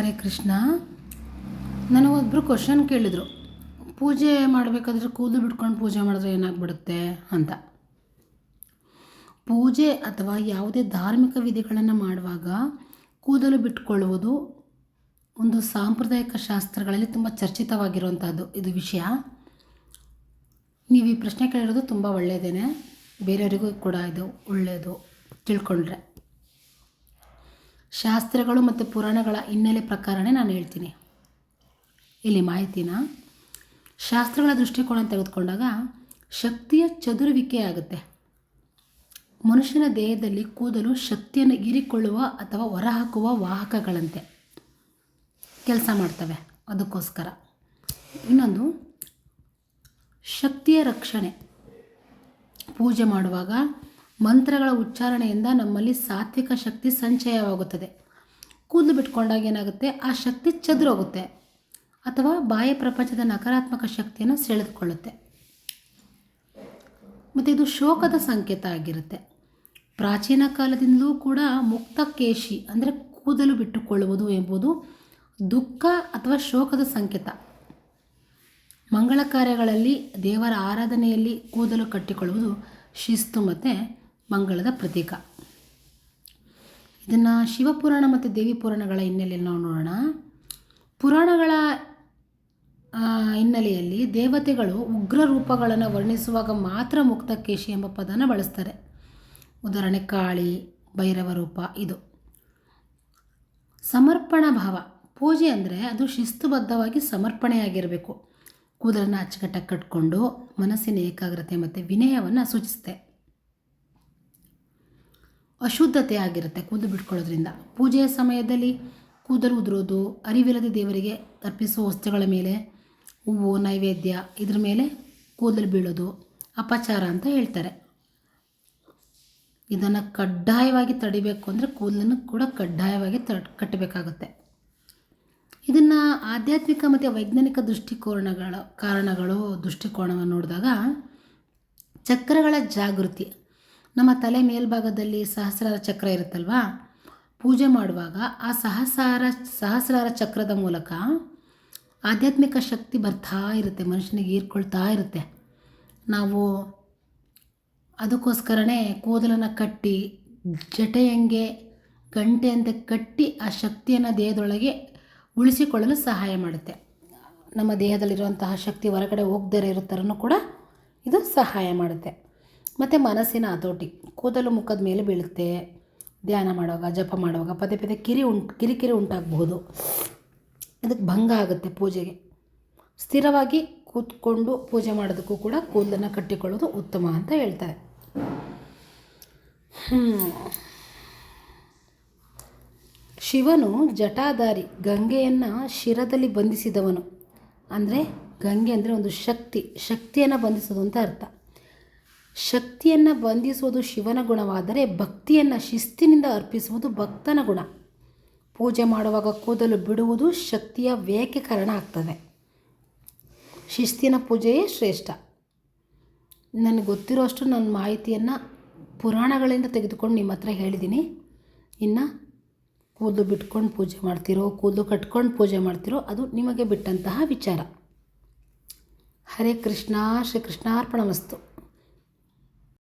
Hare Krishna. ನನಗೊಬ್ಬರು question ಕೇಳಿದರು, ಪೂಜೆ ಮಾಡಬೇಕಾದ್ರೆ ಕೂದಲು ಬಿಟ್ಕೊಂಡು ಪೂಜೆ ಮಾಡಿದ್ರೆ ಏನಾಗ್ಬಿಡುತ್ತೆ ಅಂತ. ಪೂಜೆ ಅಥವಾ ಯಾವುದೇ ಧಾರ್ಮಿಕ ವಿಧಿಗಳನ್ನು ಮಾಡುವಾಗ ಕೂದಲು ಬಿಟ್ಟುಕೊಳ್ಳುವುದು ಒಂದು ಸಾಂಪ್ರದಾಯಿಕ ಶಾಸ್ತ್ರಗಳಲ್ಲಿ ತುಂಬ ಚರ್ಚಿತವಾಗಿರುವಂಥದ್ದು ಇದು ವಿಷಯ. ನೀವು ಈ ಪ್ರಶ್ನೆ ಕೇಳಿರೋದು ತುಂಬ ಒಳ್ಳೆಯದೇನೆ, ಬೇರೆಯವರಿಗೂ ಕೂಡ ಇದು ಒಳ್ಳೆಯದು ತಿಳ್ಕೊಂಡ್ರೆ. ಶಾಸ್ತ್ರಗಳು ಮತ್ತು ಪುರಾಣಗಳ ಹಿನ್ನೆಲೆ ಪ್ರಕಾರನೇ ನಾನು ಹೇಳ್ತೀನಿ ಇಲ್ಲಿ ಮಾಹಿತಿನ. ಶಾಸ್ತ್ರಗಳ ದೃಷ್ಟಿಕೋನ ತೆಗೆದುಕೊಂಡಾಗ ಶಕ್ತಿಯ ಚದುರುವಿಕೆ ಆಗುತ್ತೆ. ಮನುಷ್ಯನ ದೇಹದಲ್ಲಿ ಕೂದಲು ಶಕ್ತಿಯನ್ನು ಹೀರಿಕೊಳ್ಳುವ ಅಥವಾ ಹೊರಹಾಕುವ ವಾಹಕಗಳಂತೆ ಕೆಲಸ ಮಾಡ್ತವೆ. ಅದಕ್ಕೋಸ್ಕರ ಇನ್ನೊಂದು ಶಕ್ತಿಯ ರಕ್ಷಣೆ. ಪೂಜೆ ಮಾಡುವಾಗ ಮಂತ್ರಗಳ ಉಚ್ಚಾರಣೆಯಿಂದ ನಮ್ಮಲ್ಲಿ ಸಾತ್ವಿಕ ಶಕ್ತಿ ಸಂಚಯವಾಗುತ್ತದೆ. ಕೂದಲು ಬಿಟ್ಕೊಂಡಾಗ ಏನಾಗುತ್ತೆ, ಆ ಶಕ್ತಿ ಚದುರೋಗುತ್ತೆ ಅಥವಾ ಬಾಹ್ಯ ಪ್ರಪಂಚದ ನಕಾರಾತ್ಮಕ ಶಕ್ತಿಯನ್ನು ಸೆಳೆದುಕೊಳ್ಳುತ್ತೆ. ಮತ್ತು ಇದು ಶೋಕದ ಸಂಕೇತ ಆಗಿರುತ್ತೆ. ಪ್ರಾಚೀನ ಕಾಲದಿಂದಲೂ ಕೂಡ ಮುಕ್ತಕೇಶಿ ಅಂದರೆ ಕೂದಲು ಬಿಟ್ಟುಕೊಳ್ಳುವುದು ಎಂಬುದು ದುಃಖ ಅಥವಾ ಶೋಕದ ಸಂಕೇತ. ಮಂಗಳ ಕಾರ್ಯಗಳಲ್ಲಿ, ದೇವರ ಆರಾಧನೆಯಲ್ಲಿ ಕೂದಲು ಕಟ್ಟಿಕೊಳ್ಳುವುದು ಶಿಸ್ತು ಮತ್ತು ಮಂಗಳದ ಪ್ರತೀಕ. ಇದನ್ನು ಶಿವಪುರಾಣ ಮತ್ತು ದೇವಿ ಪುರಾಣಗಳ ಹಿನ್ನೆಲೆಯಲ್ಲಿ ನಾವು ನೋಡೋಣ. ಪುರಾಣಗಳ ಹಿನ್ನೆಲೆಯಲ್ಲಿ ದೇವತೆಗಳು ಉಗ್ರ ರೂಪಗಳನ್ನು ವರ್ಣಿಸುವಾಗ ಮಾತ್ರ ಮುಕ್ತಕೇಶಿ ಎಂಬ ಪದನ ಬಳಸ್ತಾರೆ. ಉದಾಹರಣೆ ಕಾಳಿ, ಭೈರವ ರೂಪ. ಇದು ಸಮರ್ಪಣಾ ಭಾವ. ಪೂಜೆ ಅಂದರೆ ಅದು ಶಿಸ್ತುಬದ್ಧವಾಗಿ ಸಮರ್ಪಣೆಯಾಗಿರಬೇಕು. ಕೂದಲನ್ನು ಅಚ್ಚುಕಟ್ಟಾಗಿ ಕಟ್ಕೊಂಡು ಮನಸ್ಸಿನ ಏಕಾಗ್ರತೆ ಮತ್ತು ವಿನಯವನ್ನು ಸೂಚಿಸುತ್ತೆ. ಅಶುದ್ಧತೆ ಆಗಿರುತ್ತೆ ಕೂದಲು ಬಿಟ್ಕೊಳ್ಳೋದ್ರಿಂದ. ಪೂಜೆಯ ಸಮಯದಲ್ಲಿ ಕೂದಲು ಉದುರೋದು, ಅರಿವಿಲ್ಲದೆ ದೇವರಿಗೆ ಅರ್ಪಿಸುವ ವಸ್ತುಗಳ ಮೇಲೆ ಹೂವು, ನೈವೇದ್ಯ ಇದ್ರ ಮೇಲೆ ಕೂದಲು ಬೀಳೋದು ಅಪಚಾರ ಅಂತ ಹೇಳ್ತಾರೆ. ಇದನ್ನು ಕಡ್ಡಾಯವಾಗಿ ತಡಿಬೇಕು ಅಂದರೆ ಕೂದಲನ್ನು ಕೂಡ ಕಡ್ಡಾಯವಾಗಿ ಕಟ್ಟಬೇಕಾಗುತ್ತೆ. ಇದನ್ನು ಆಧ್ಯಾತ್ಮಿಕ ಮತ್ತು ವೈಜ್ಞಾನಿಕ ದೃಷ್ಟಿಕೋನವನ್ನು ನೋಡಿದಾಗ ಚಕ್ರಗಳ ಜಾಗೃತಿ. ನಮ್ಮ ತಲೆ ಮೇಲ್ಭಾಗದಲ್ಲಿ ಸಹಸ್ರಾರ ಚಕ್ರ ಇರುತ್ತಲ್ವಾ, ಪೂಜೆ ಮಾಡುವಾಗ ಆ ಸಹಸ್ರಾರ ಚಕ್ರದ ಮೂಲಕ ಆಧ್ಯಾತ್ಮಿಕ ಶಕ್ತಿ ಬರ್ತಾ ಇರುತ್ತೆ, ಮನುಷ್ಯನಿಗೆ ಹೀರ್ಕೊಳ್ತಾ ಇರುತ್ತೆ. ನಾವು ಅದಕ್ಕೋಸ್ಕರನೇ ಕೂದಲನ್ನು ಕಟ್ಟಿ ಜಟೆಯಂಗೆ ಗಂಟೆಯಂತೆ ಕಟ್ಟಿ ಆ ಶಕ್ತಿಯನ್ನು ದೇಹದೊಳಗೆ ಉಳಿಸಿಕೊಳ್ಳಲು ಸಹಾಯ ಮಾಡುತ್ತೆ. ನಮ್ಮ ದೇಹದಲ್ಲಿರುವಂತಹ ಶಕ್ತಿ ಹೊರಗಡೆ ಹೋಗದೇ ಇರೋ ಥರನೂ ಕೂಡ ಇದು ಸಹಾಯ ಮಾಡುತ್ತೆ. ಮತ್ತು ಮನಸ್ಸಿನ ಹತೋಟಿ. ಕೂದಲು ಮುಖದ ಮೇಲೆ ಬೀಳುತ್ತೆ. ಧ್ಯಾನ ಮಾಡುವಾಗ, ಜಪ ಮಾಡುವಾಗ ಪದೇ ಪದೇ ಕಿರಿಕಿರಿ ಉಂಟಾಗಬಹುದು. ಅದಕ್ಕೆ ಭಂಗ ಆಗುತ್ತೆ ಪೂಜೆಗೆ. ಸ್ಥಿರವಾಗಿ ಕೂತ್ಕೊಂಡು ಪೂಜೆ ಮಾಡೋದಕ್ಕೂ ಕೂಡ ಕೂದಲನ್ನು ಕಟ್ಟಿಕೊಳ್ಳೋದು ಉತ್ತಮ ಅಂತ ಹೇಳ್ತಾರೆ. ಶಿವನು ಜಟಾಧಾರಿ, ಗಂಗೆಯನ್ನು ಶಿರದಲ್ಲಿ ಬಂಧಿಸಿದವನು. ಅಂದರೆ ಗಂಗೆ ಅಂದರೆ ಒಂದು ಶಕ್ತಿಯನ್ನು ಬಂಧಿಸೋದು ಅಂತ ಅರ್ಥ. ಶಕ್ತಿಯನ್ನು ಬಂಧಿಸುವುದು ಶಿವನ ಗುಣವಾದರೆ ಭಕ್ತಿಯನ್ನು ಶಿಸ್ತಿನಿಂದ ಅರ್ಪಿಸುವುದು ಭಕ್ತನ ಗುಣ. ಪೂಜೆ ಮಾಡುವಾಗ ಕೂದಲು ಬಿಡುವುದು ಶಕ್ತಿಯ ವ್ಯಯಕ್ಕೆ ಕಾರಣ ಆಗ್ತದೆ. ಶಿಸ್ತಿನ ಪೂಜೆಯೇ ಶ್ರೇಷ್ಠ. ನನಗೆ ಗೊತ್ತಿರೋಷ್ಟು ನನ್ನ ಮಾಹಿತಿಯನ್ನು ಪುರಾಣಗಳಿಂದ ತೆಗೆದುಕೊಂಡು ನಿಮ್ಮ ಹತ್ರ ಹೇಳಿದ್ದೀನಿ. ಇನ್ನು ಕೂದಲು ಬಿಟ್ಕೊಂಡು ಪೂಜೆ ಮಾಡ್ತಿರೋ, ಕೂದಲು ಕಟ್ಕೊಂಡು ಪೂಜೆ ಮಾಡ್ತಿರೋ, ಅದು ನಿಮಗೆ ಬಿಟ್ಟಂತಹ ವಿಚಾರ. ಹರೇ ಕೃಷ್ಣ. ಶ್ರೀ ಕೃಷ್ಣಾರ್ಪಣಮಸ್ತು.